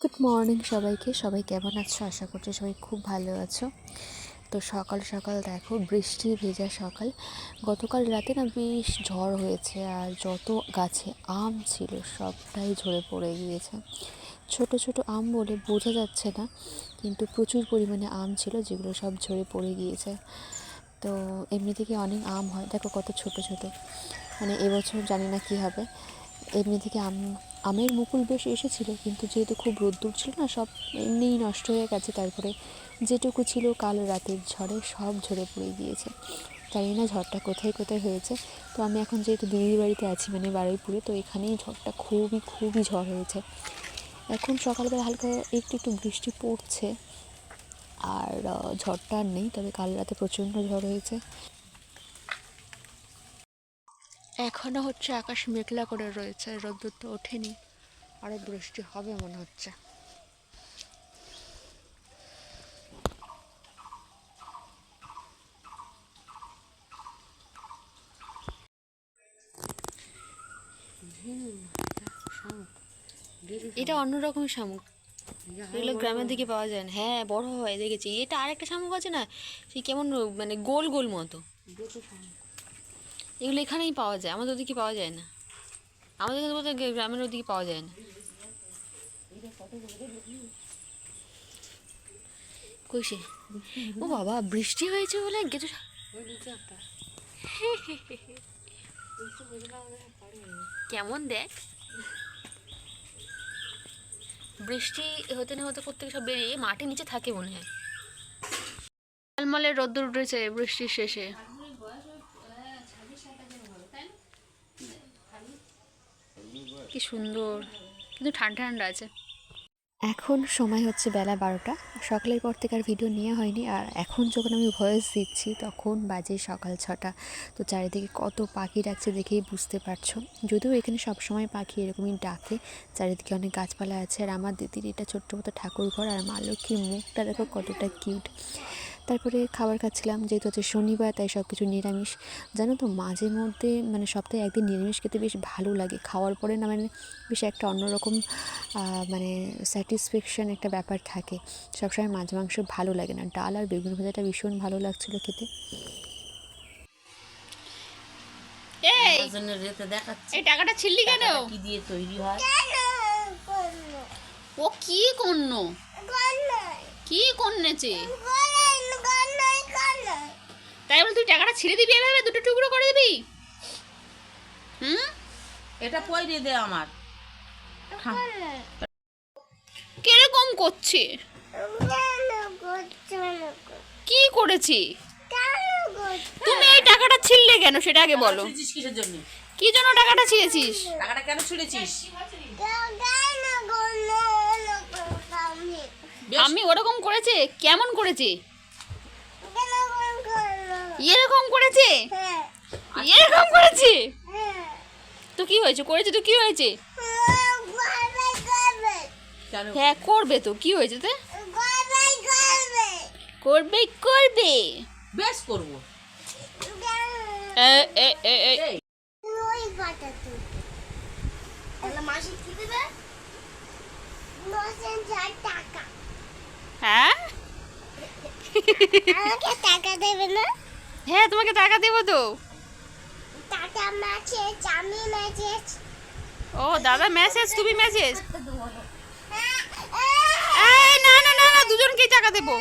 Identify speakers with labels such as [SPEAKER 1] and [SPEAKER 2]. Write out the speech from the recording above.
[SPEAKER 1] Good morning সবাইকে। সবাই কেমন আছো? আশা করছি সবাই খুব ভালো আছো। তো সকাল সকাল দেখো, বৃষ্টি ভেজা সকাল। গতকাল রাতে না বেশ ঝড় হয়েছে, আর যত গাছে আম ছিল সবটাই ঝরে পড়ে গিয়েছে। ছোট ছোট আম বলে বোঝা যাচ্ছে না, কিন্তু প্রচুর পরিমাণে আম ছিল যেগুলো সব ঝরে পড়ে গিয়েছে। তো এমনি থেকে অনেক আম হয়, দেখো কত ছোট ছোট। মানে এবছর জানি না কী হবে। এমনি থেকে আমের মুকুল বেশ এসেছিলো, কিন্তু যেহেতু খুব রোদ্দুর ছিল না, সব এমনিই নষ্ট হয়ে গেছে। তারপরে যেটুকু ছিল কাল রাতের ঝড়ে সব ঝরে পড়ে গিয়েছে। জানি না ঝড়টা কোথায় কোথায় হয়েছে। তো আমি এখন যেহেতু দিদির বাড়িতে আছি, মানে বারুইপুরে, তো এখানেই ঝড়টা খুবই খুবই ঝড় হয়েছে। এখন সকালবেলা হালকা একটু একটু বৃষ্টি পড়ছে, আর ঝড়টা আর নেই, তবে কাল রাতে প্রচণ্ড ঝড় হয়েছে। এখনও হচ্ছে আকাশ মেঘলা করে রয়েছে, রোদ্দুর তো ওঠেনি, আরও বৃষ্টি হবে মনে হচ্ছে। এটা অন্যরকম শামুক, এগুলো গ্রামের দিকে পাওয়া যায় না। হ্যাঁ, বড় হয় দেখেছি। এটা আরেকটা শামুক আছে না, সেই কেমন মানে গোল গোল মতো, এগুলো এখানেই পাওয়া যায়, আমাদের ওদিকে পাওয়া যায় না। আমাদের বলতে গ্রামের ওদিকে পাওয়া যায় না। কইসে ও বাবা, বৃষ্টি হয়েছে বলে গেছে। কেমন দেখ, বৃষ্টি হতে না হতে কোত্থেকে সব বেরিয়ে মাটির নিচে থাকে মনে হয়। ঝলমলে রোদ্দুর উঠেছে বৃষ্টির শেষে। কি সুন্দর, কিন্তু ঠান্ডা ঠান্ডা আছে। এখন সময় হচ্ছে বেলা 12টা। সকালের পর থেকে আর ভিডিও নেওয়া হয়নি, আর এখন যখন আমি ভয়েস দিচ্ছি তখন বাজে সকাল 6টা। তো চারিদিকে কত পাখি ডাকছে দেখেই বুঝতে পারছো। যদিও এখানে সবসময় পাখি এরকমই ডাকে, চারিদিকে অনেক গাছপালা আছে। আর আমার দিদির এটা ছোট্ট মতো ঠাকুর ঘর, আর মা লক্ষ্মীর মুখটা দেখো কতটা কিউট। তারপরে খাবার খাচ্ছিলাম, যেহেতু হচ্ছে শনিবার তাই সব কিছু নিরামিষ। জানো তো, মাঝে মধ্যে মানে সপ্তাহে একদিন নিরামিষ খেতে বেশ ভালো লাগে। খাওয়ার পরে না মানে বেশ একটা অন্যরকম মানে স্যাটিসফ্যাকশন একটা ব্যাপার থাকে। সবসময় মাছ মাংস ভালো লাগে না। ডাল আর বেগুন ভাজাটা ভীষণ ভালো লাগছিলো খেতে। এই টাকাটা ছিললি কেন?
[SPEAKER 2] কি দিয়ে তৈরি হয়?
[SPEAKER 1] ও কি করলো? কি করনেছে? তাই বলে তুই টাকাটা ছিঁড়ে দিবি এভাবে, দুটো টুকরো করে দিবি?
[SPEAKER 2] এটা পয়রে দে আমার।
[SPEAKER 1] কিরকম করছে? কি করেছি? তুমি এই টাকাটা ছিঁড়লে কেন সেটা আগে বলো।
[SPEAKER 2] কিসের জন্য?
[SPEAKER 1] কি জন্য টাকাটা ছিঁড়েছিস?
[SPEAKER 2] টাকাটা কেন ছিঁড়েছিস?
[SPEAKER 1] আমি ওরকম করেছে? কেমন করেছে? এরকম করেছে? এরকম করেছে? তো কি হয়েছে? করেছে তো কি হয়েছে? হ্যাঁ করবে তো, কি হয়েছে? তো করবে করবে,
[SPEAKER 2] বেশ করবো।
[SPEAKER 1] হ্যাঁ
[SPEAKER 3] টাকা দেবে না?
[SPEAKER 1] হ্যাঁ, তোমাকে টাকা দেবো তো।
[SPEAKER 3] টাকা মেসেজ, আমি মেসেজ।
[SPEAKER 1] ও দাদা মেসেজ, তুমি মেসেজ?
[SPEAKER 3] হ্যাঁ,
[SPEAKER 1] এই না না না না, দুজনকেই টাকা দেবো।